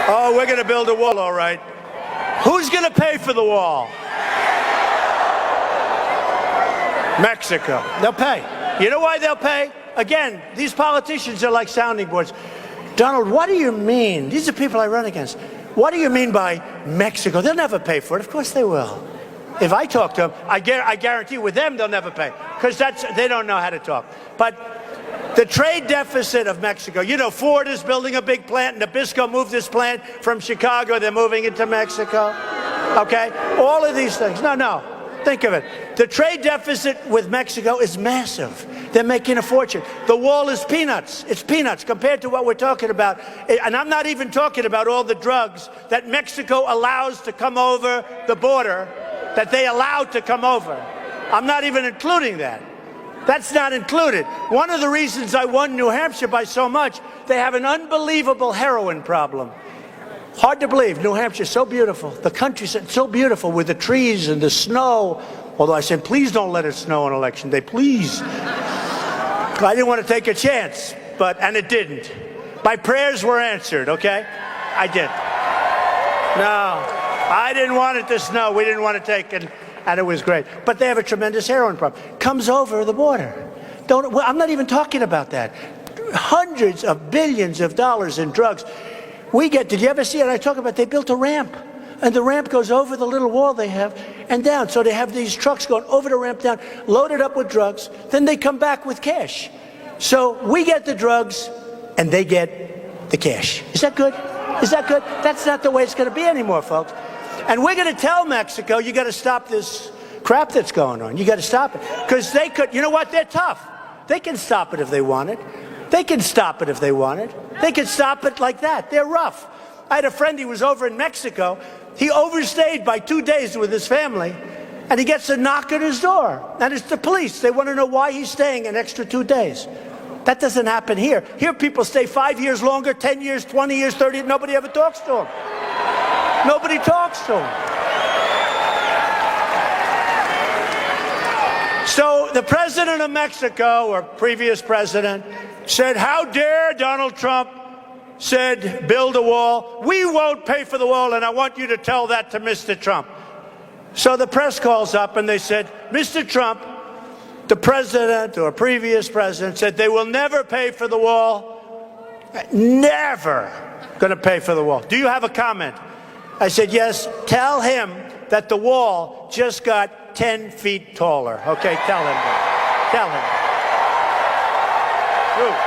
Oh, we're going to build a wall, all right. Who's going to pay for the wall? Mexico. They'll pay. You know why they'll pay? Again, these politicians are like sounding boards. Donald, what do you mean? These are people I run against. What do you mean by Mexico? They'll never pay for it. Of course they will. If I talk to them, I guarantee with them they'll never pay, because they don't know how to talk. But the trade deficit of Mexico, you know, Ford is building a big plant, Nabisco moved this plant from Chicago, they're moving it to Mexico. Okay? All of these things. No. Think of it. The trade deficit with Mexico is massive. They're making a fortune. The wall is peanuts. It's peanuts compared to what we're talking about. And I'm not even talking about all the drugs that Mexico allows to come over the border, that they allowed to come over. I'm not even including that. That's not included. One of the reasons I won New Hampshire by so much, they have an unbelievable heroin problem. Hard to believe. New Hampshire, so beautiful. The country's so beautiful with the trees and the snow. Although I said, please don't let it snow on election day, please. I didn't want to take a chance, and it didn't. My prayers were answered, okay? I did. No, I didn't want it to snow. We didn't want to take it, and it was great. But they have a tremendous heroin problem. Comes over the border. I'm not even talking about that. Hundreds of billions of dollars in drugs. Did you ever see it? I talk about they built a ramp, and the ramp goes over the little wall they have and down. So they have these trucks going over the ramp down, loaded up with drugs. Then they come back with cash. So we get the drugs, and they get the cash. Is that good? Is that good? That's not the way it's going to be anymore, folks. And we're going to tell Mexico, you got to stop this crap that's going on. You got to stop it. Because they could, you know what? They're tough. They can stop it if they want it. They can stop it if they want it. They can stop it like that. They're rough. I had a friend, he was over in Mexico. He overstayed by 2 days with his family, and he gets a knock at his door. And it's the police. They want to know why he's staying an extra 2 days. That doesn't happen here. Here people stay 5 years longer, 10 years, 20 years, 30 years. Nobody ever talks to them. Nobody talks to them. So the president of Mexico, or previous president, said, how dare Donald Trump said, build a wall. We won't pay for the wall, and I want you to tell that to Mr. Trump. So the press calls up, and they said, Mr. Trump, the president or previous president said they will never pay for the wall. Never going to pay for the wall. Do you have a comment? I said, yes, tell him that the wall just got 10 feet taller. Okay, tell him that. Tell him. True.